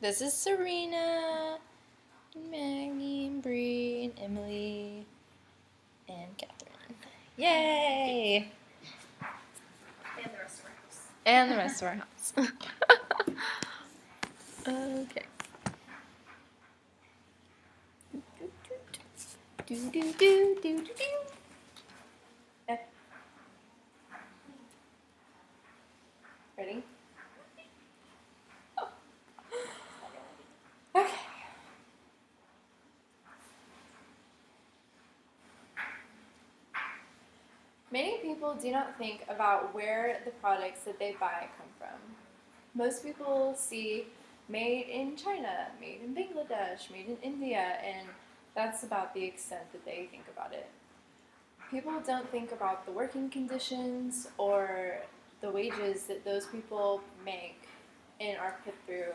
This is Serena, and Maggie, and Bree, and Emily, and Catherine. Yay! And the rest of our house. And the rest of our house. Okay. Do do do do do do. Okay. Ready? Okay. Many people do not think about where the products that they buy come from. Most people see made in China, made in Bangladesh, made in India, and that's about the extent that they think about it. People don't think about the working conditions or the wages that those people make and are put through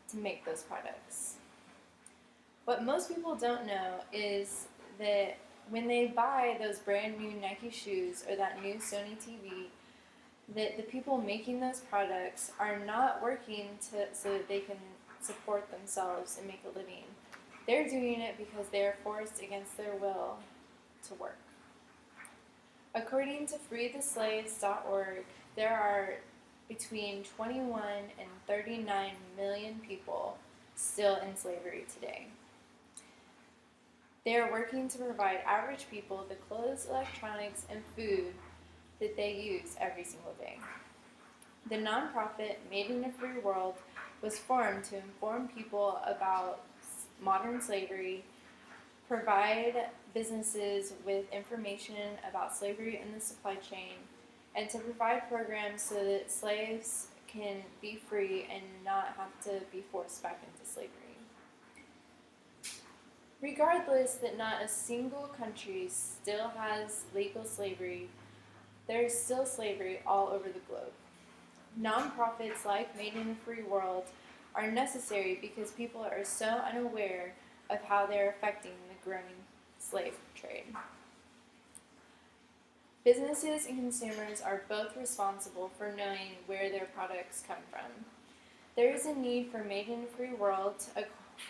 to make those products. What most people don't know is that when they buy those brand new Nike shoes or that new Sony TV, that the people making those products are not working so that they can support themselves and make a living. They're doing it because they are forced against their will to work. According to freetheslaves.org, there are between 21 and 39 million people still in slavery today. They are working to provide average people the clothes, electronics, and food that they use every single day. The nonprofit Made in a Free World was formed to inform people about modern slavery, provide businesses with information about slavery in the supply chain, and to provide programs so that slaves can be free and not have to be forced back into slavery. Regardless that not a single country still has legal slavery, there is still slavery all over the globe. Nonprofits like Made in a Free World are necessary because people are so unaware of how they're affecting the growing slave trade. Businesses and consumers are both responsible for knowing where their products come from. There is a need for Made in a Free World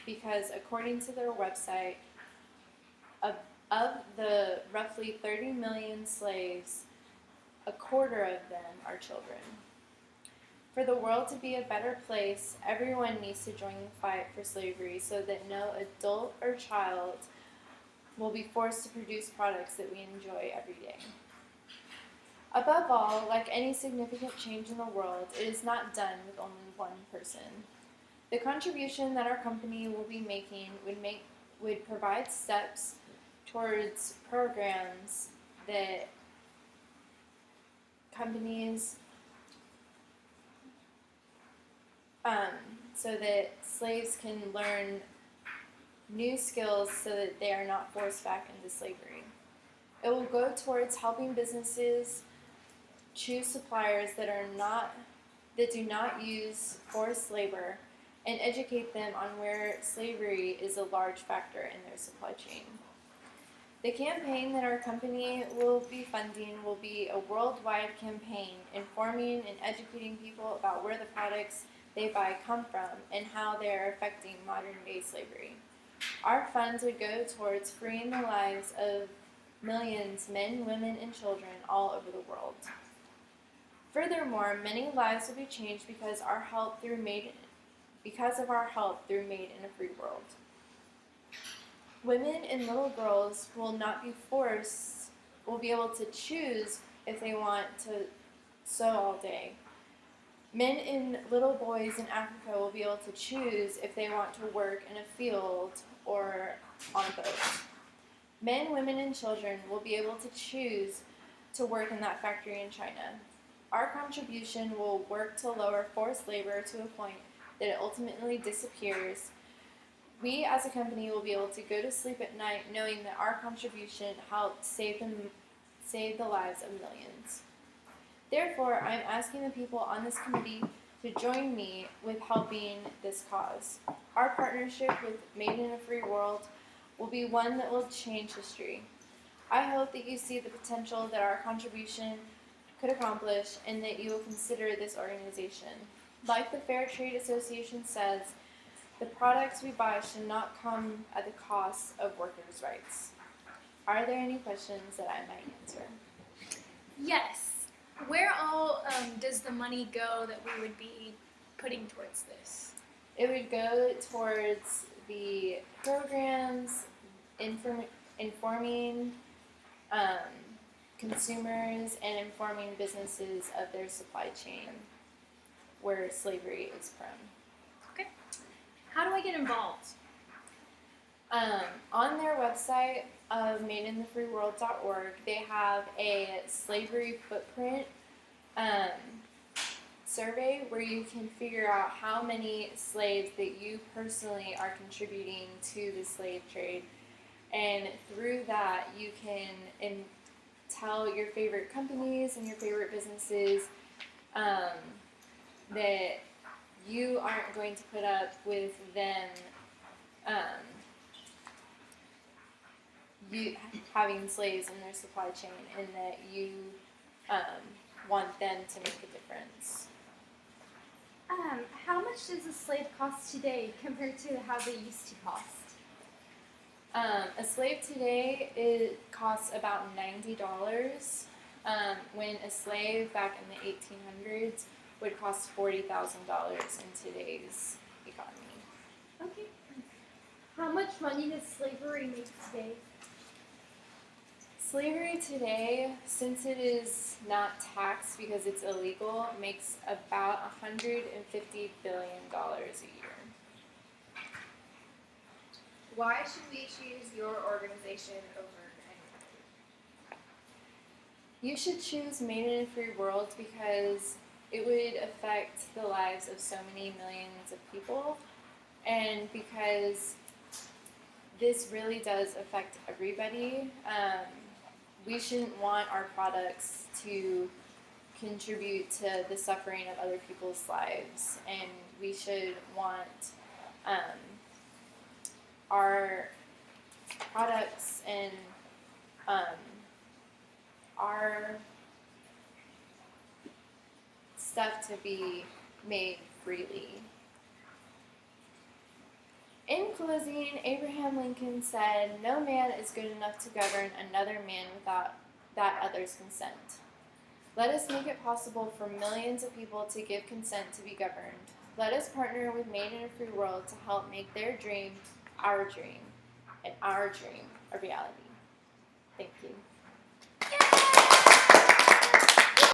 because according to their website, of the roughly 30 million slaves, a quarter of them are children. For the world to be a better place, everyone needs to join the fight for slavery so that no adult or child will be forced to produce products that we enjoy every day. Above all, like any significant change in the world, it is not done with only one person. The contribution that our company will be making would provide steps towards programs that companies so that slaves can learn new skills so that they are not forced back into slavery. It will go towards helping businesses choose suppliers that do not use forced labor and educate them on where slavery is a large factor in their supply chain. The campaign that our company will be funding will be a worldwide campaign informing and educating people about where the products they buy come from and how they are affecting modern day slavery. Our funds would go towards freeing the lives of millions, men, women, and children all over the world. Furthermore, many lives will be changed because of our help through Made in a Free World. Women and little girls will be able to choose if they want to sew all day. Men and little boys in Africa will be able to choose if they want to work in a field or on a boat. Men, women, and children will be able to choose to work in that factory in China. Our contribution will work to lower forced labor to a point that it ultimately disappears. We as a company will be able to go to sleep at night knowing that our contribution helped save the lives of millions. Therefore, I am asking the people on this committee to join me with helping this cause. Our partnership with Made in a Free World will be one that will change history. I hope that you see the potential that our contribution could accomplish and that you will consider this organization. Like the Fair Trade Association says, the products we buy should not come at the cost of workers' rights. Are there any questions that I might answer? Yes. Where all does the money go that we would be putting towards this? It would go towards the programs, informing consumers and informing businesses of their supply chain where slavery is prone. Okay. How do I get involved? On their website of madeinthefreeworld.org, they have a slavery footprint survey where you can figure out how many slaves that you personally are contributing to the slave trade. And through that, you can tell your favorite companies and your favorite businesses that you aren't going to put up with them you having slaves in their supply chain, and that you want them to make a difference. How much does a slave cost today compared to how they used to cost? A slave today, it costs about $90, when a slave back in the 1800s would cost $40,000 in today's economy. Okay. How much money does slavery make today? Slavery today, since it is not taxed because it's illegal, makes about $150 billion a year. Why should we choose your organization over any other? You should choose Made in a Free World because it would affect the lives of so many millions of people, and because this really does affect everybody. We shouldn't want our products to contribute to the suffering of other people's lives, and we should want our products and our stuff to be made freely. In closing, Abraham Lincoln said, "No man is good enough to govern another man without that other's consent." Let us make it possible for millions of people to give consent to be governed. Let us partner with Made in a Free World to help make their dream, and our dream, a reality. Thank you.